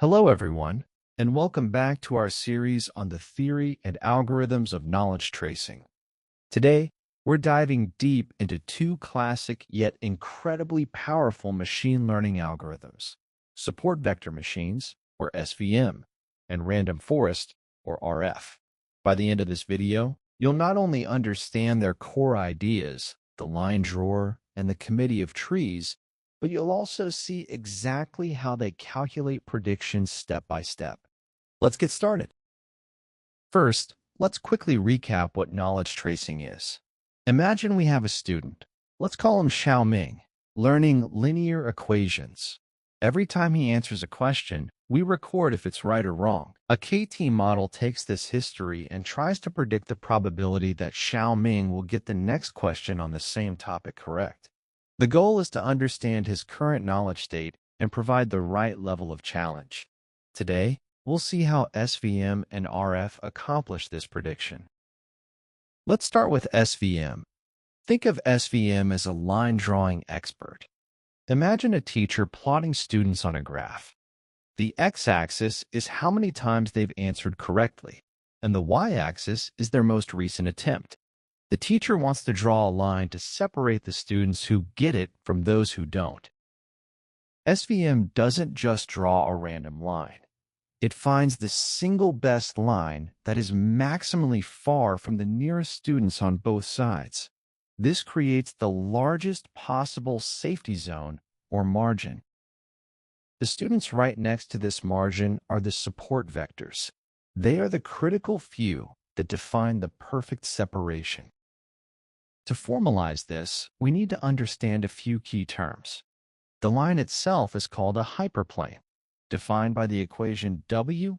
Hello, everyone, and welcome back to our series on the theory and algorithms of knowledge tracing. Today, we're diving deep into two classic yet incredibly powerful machine learning algorithms: support vector machines, or SVM, and random forest, or RF. By the end of this video, you'll not only understand their core ideas, the line drawer, and the committee of trees, but you'll also see exactly how they calculate predictions step by step. Let's get started. First, let's quickly recap what knowledge tracing is. Imagine we have a student, let's call him Xiaoming, learning linear equations. Every time he answers a question, we record if it's right or wrong. A KT model takes this history and tries to predict the probability that Xiaoming will get the next question on the same topic correct. The goal is to understand his current knowledge state and provide the right level of challenge. Today, we'll see how SVM and RF accomplish this prediction. Let's start with SVM. Think of SVM as a line drawing expert. Imagine a teacher plotting students on a graph. The x-axis is how many times they've answered correctly, and the y-axis is their most recent attempt. The teacher wants to draw a line to separate the students who get it from those who don't. SVM doesn't just draw a random line. It finds the single best line that is maximally far from the nearest students on both sides. This creates the largest possible safety zone, or margin. The students right next to this margin are the support vectors. They are the critical few that define the perfect separation. To formalize this, we need to understand a few key terms. The line itself is called a hyperplane, defined by the equation W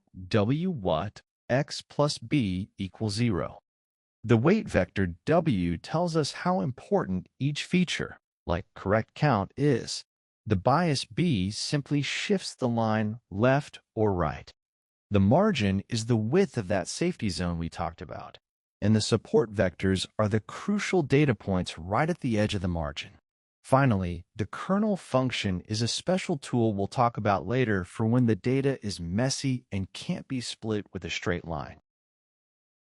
what x plus b equals 0. The weight vector W tells us how important each feature, like correct count, is. The bias B simply shifts the line left or right. The margin is the width of that safety zone we talked about, and the support vectors are the crucial data points right at the edge of the margin. Finally, the kernel function is a special tool we'll talk about later for when the data is messy and can't be split with a straight line.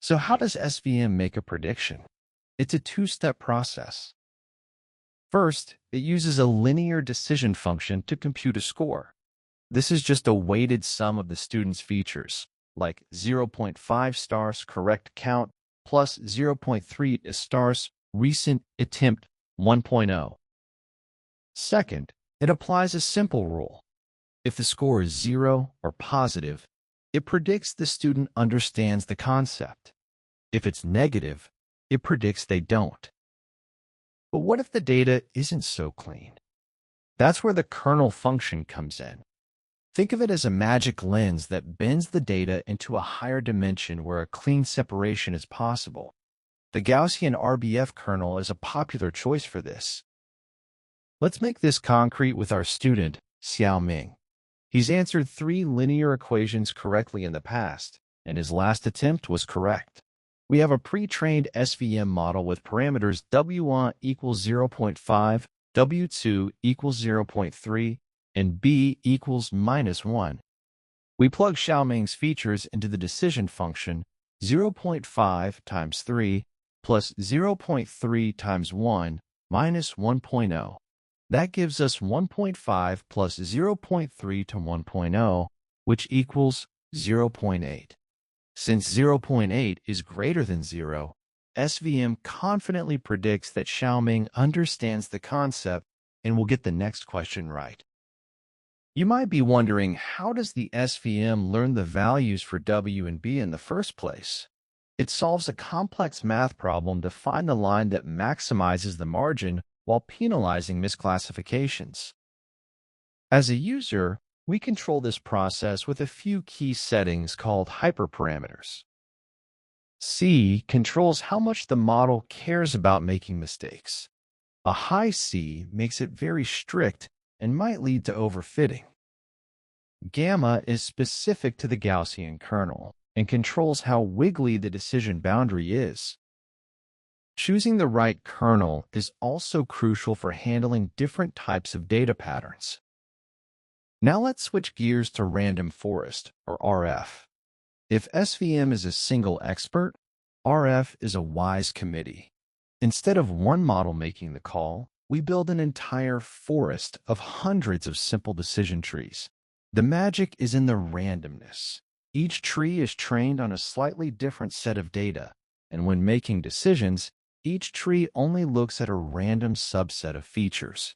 So how does SVM make a prediction? It's a two-step process. First, it uses a linear decision function to compute a score. This is just a weighted sum of the student's features, like 0.5 stars correct count plus 0.3 stars recent attempt 1.0. Second, it applies a simple rule. If the score is 0 or positive, it predicts the student understands the concept. If it's negative, it predicts they don't. But what if the data isn't so clean? That's where the kernel function comes in. Think of it as a magic lens that bends the data into a higher dimension where a clean separation is possible. The Gaussian RBF kernel is a popular choice for this. Let's make this concrete with our student, Xiaoming. He's answered 3 linear equations correctly in the past, and his last attempt was correct. We have a pre-trained SVM model with parameters W1 equals 0.5, W2 equals 0.3, and B equals -1. We plug Xiaoming's features into the decision function 0.5 times 3 plus 0.3 times 1 minus 1.0. That gives us 1.5 plus 0.3 to 1.0, which equals 0.8. Since 0.8 is greater than 0, SVM confidently predicts that Xiaoming understands the concept and will get the next question right. You might be wondering, how does the SVM learn the values for W and B in the first place? It solves a complex math problem to find the line that maximizes the margin while penalizing misclassifications. As a user, we control this process with a few key settings called hyperparameters. C controls how much the model cares about making mistakes. A high C makes it very strict and might lead to overfitting. Gamma is specific to the Gaussian kernel and controls how wiggly the decision boundary is. Choosing the right kernel is also crucial for handling different types of data patterns. Now let's switch gears to random forest, or RF. If SVM is a single expert, RF is a wise committee. Instead of one model making the call, we build an entire forest of hundreds of simple decision trees. The magic is in the randomness. Each tree is trained on a slightly different set of data, and when making decisions, each tree only looks at a random subset of features.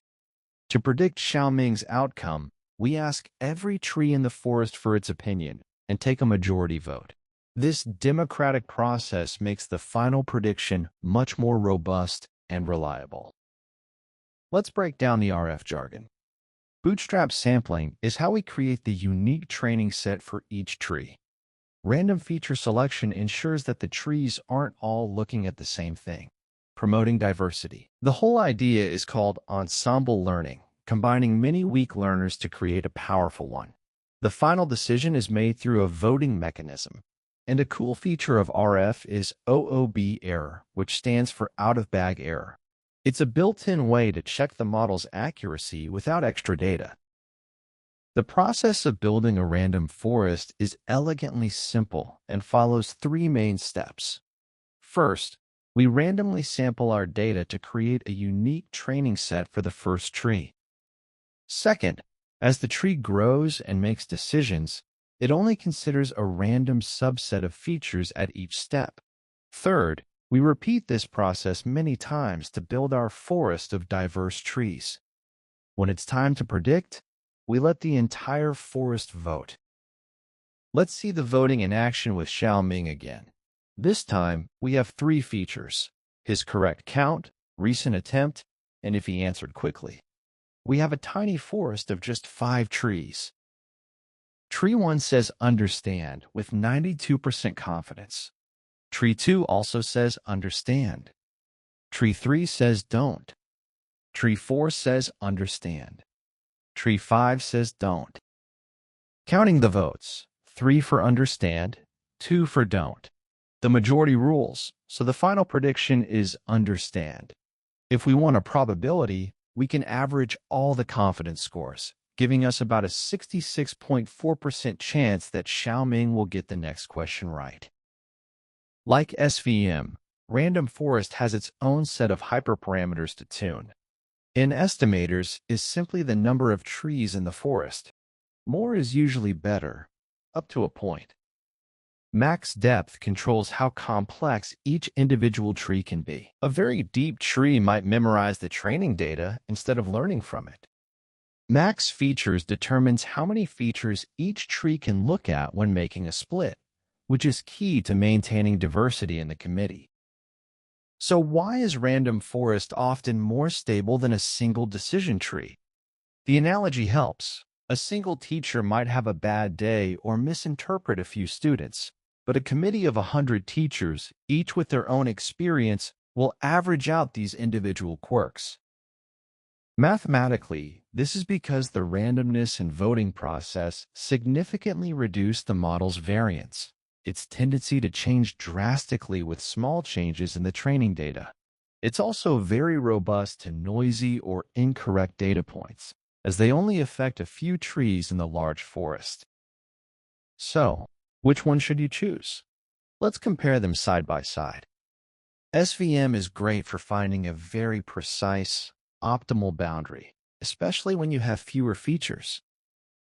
To predict Xiaoming's outcome, we ask every tree in the forest for its opinion and take a majority vote. This democratic process makes the final prediction much more robust and reliable. Let's break down the RF jargon. Bootstrap sampling is how we create the unique training set for each tree. Random feature selection ensures that the trees aren't all looking at the same thing, promoting diversity. The whole idea is called ensemble learning, combining many weak learners to create a powerful one. The final decision is made through a voting mechanism. And a cool feature of RF is OOB error, which stands for out-of-bag error. It's a built-in way to check the model's accuracy without extra data. The process of building a random forest is elegantly simple and follows three main steps. First, we randomly sample our data to create a unique training set for the first tree. Second, as the tree grows and makes decisions, it only considers a random subset of features at each step. Third, we repeat this process many times to build our forest of diverse trees. When it's time to predict, we let the entire forest vote. Let's see the voting in action with Xiaoming again. This time, we have three features: his correct count, recent attempt, and if he answered quickly. We have a tiny forest of just 5 trees. Tree 1 says understand with 92% confidence. Tree 2 also says understand. Tree 3 says don't. Tree 4 says understand. Tree 5 says don't. Counting the votes: 3 for understand, 2 for don't. The majority rules, so the final prediction is understand. If we want a probability, we can average all the confidence scores, giving us about a 66.4% chance that Xiaoming will get the next question right. Like SVM, random forest has its own set of hyperparameters to tune. N estimators is simply the number of trees in the forest. More is usually better, up to a point. Max depth controls how complex each individual tree can be. A very deep tree might memorize the training data instead of learning from it. Max features determines how many features each tree can look at when making a split, which is key to maintaining diversity in the committee. So why is random forest often more stable than a single decision tree? The analogy helps. A single teacher might have a bad day or misinterpret a few students, but a committee of 100 teachers, each with their own experience, will average out these individual quirks. Mathematically, this is because the randomness and voting process significantly reduce the model's variance, its tendency to change drastically with small changes in the training data. It's also very robust to noisy or incorrect data points, as they only affect a few trees in the large forest. So, which one should you choose? Let's compare them side by side. SVM is great for finding a very precise, optimal boundary, especially when you have fewer features.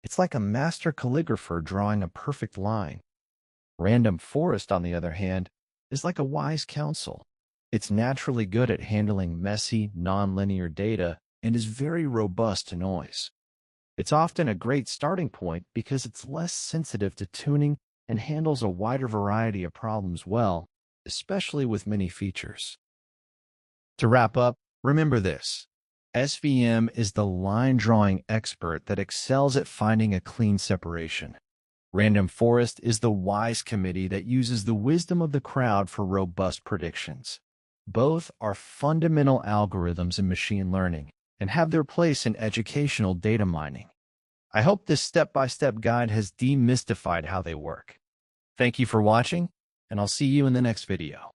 It's like a master calligrapher drawing a perfect line. Random forest, on the other hand, is like a wise counsel. It's naturally good at handling messy, nonlinear data and is very robust to noise. It's often a great starting point because it's less sensitive to tuning and handles a wider variety of problems well, especially with many features. To wrap up, remember this: SVM is the line-drawing expert that excels at finding a clean separation. Random forest is the wise committee that uses the wisdom of the crowd for robust predictions. Both are fundamental algorithms in machine learning and have their place in educational data mining. I hope this step-by-step guide has demystified how they work. Thank you for watching, and I'll see you in the next video.